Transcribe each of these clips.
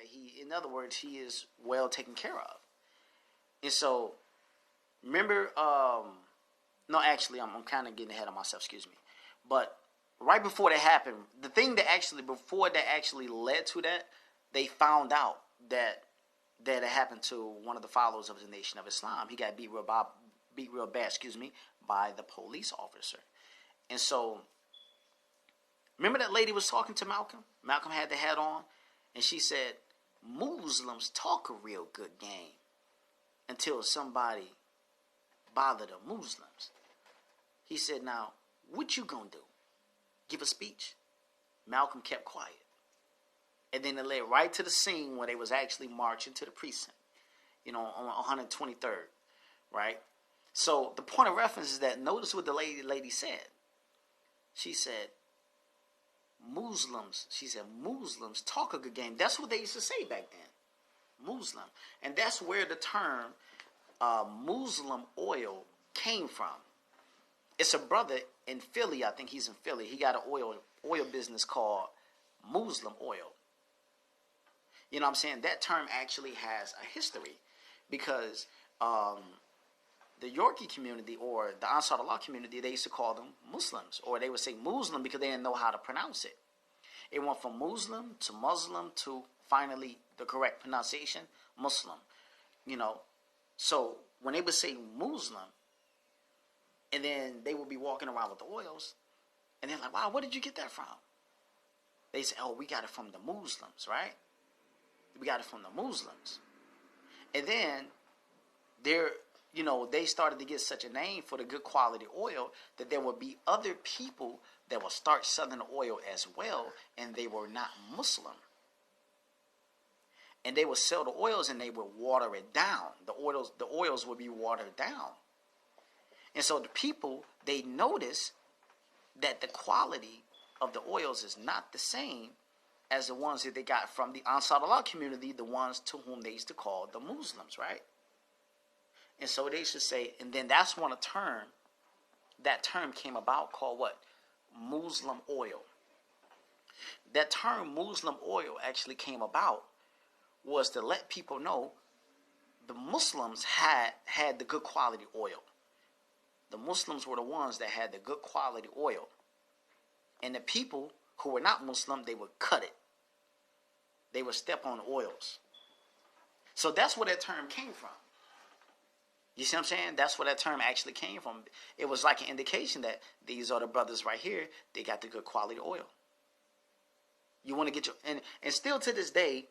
that in other words, he is well taken care of. And so, remember, no, actually, I'm kind of getting ahead of myself, excuse me. But right before that happened, the thing that actually, before that actually led to that, they found out that it happened to one of the followers of the Nation of Islam. He got beat real bad, by the police officer. And so, remember that lady was talking to Malcolm? Malcolm had the hat on, and she said, Muslims talk a real good game until somebody bother the Muslims. He said, now, what you gonna do? Give a speech? Malcolm kept quiet. And then it led right to the scene where they was actually marching to the precinct, on 123rd, right? So the point of reference is that notice what the lady said. She said, Muslims talk a good game. That's what they used to say back then, Muslim. And that's where the term Muslim oil came from. It's a brother in Philly, I think he's in Philly. He got an oil business called Muslim Oil. You know what I'm saying? That term actually has a history because the Yorkie community or the Ansar Allah community, they used to call them Muslims, or they would say Muslim because they didn't know how to pronounce it. It went from Muslim to finally the correct pronunciation, Muslim. So when they would say Muslim, and then they would be walking around with the oils, and they're like, wow, where did you get that from? They say, oh, we got it from the Muslims, right? We got it from the Muslims. And then they started to get such a name for the good quality oil that there would be other people that would start selling the oil as well, and they were not Muslim. And they would sell the oils and they would water it down. The oils would be watered down. And so the people, they notice that the quality of the oils is not the same as the ones that they got from the Ansar Allah community, the ones to whom they used to call the Muslims, right? And so they should say, and then that's when that term came about called what? Muslim oil. That term Muslim oil actually came about was to let people know the Muslims had the good quality oil. The Muslims were the ones that had the good quality oil. And the people who were not Muslim, they would cut it. They would step on oils. So that's where that term came from. You see what I'm saying? That's where that term actually came from. It was like an indication that these are the brothers right here. They got the good quality oil. You want to get and still to this day,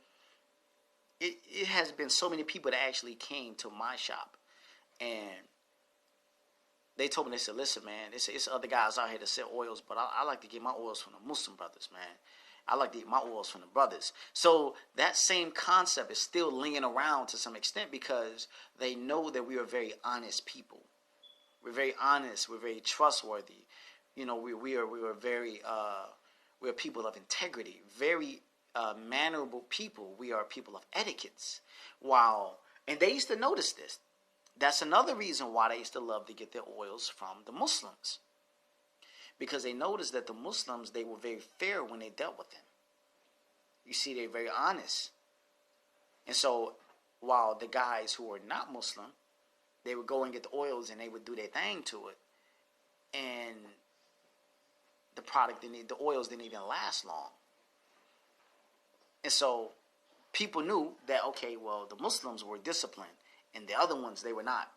it has been so many people that actually came to my shop. And they told me, they said, listen, man, it's other guys out here that sell oils, but I like to get my oils from the Muslim brothers, man. I like to get my oils from the brothers. So that same concept is still lingering around to some extent because they know that we are very honest people. We're very honest. We're very trustworthy. We are very, we are people of integrity, very mannerable people. We are people of etiquettes. And they used to notice this. That's another reason why they used to love to get their oils from the Muslims. Because they noticed that the Muslims, they were very fair when they dealt with them. You see, they're very honest. And so, while the guys who were not Muslim, they would go and get the oils and they would do their thing to it. And the oils didn't even last long. And so, people knew that, okay, well, the Muslims were disciplined. And the other ones, they were not.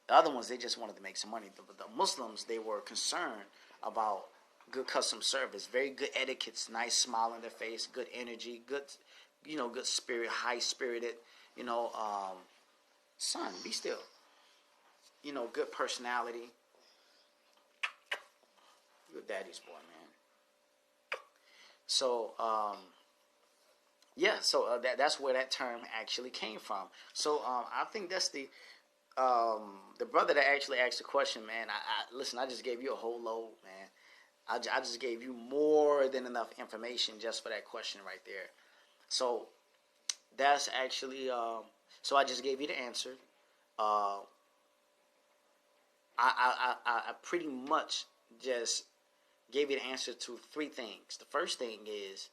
The other ones, they just wanted to make some money. The Muslims, they were concerned about good customer service, very good etiquettes, nice smile on their face, good energy, good spirit, high-spirited, son, be still. Good personality. Good daddy's boy, man. So, that's where that term actually came from. So, I think that's the brother that actually asked the question, man. Listen, I just gave you a whole load, man. I just gave you more than enough information just for that question right there. So that's actually, so I just gave you the answer. I pretty much just gave you the answer to three things. The first thing is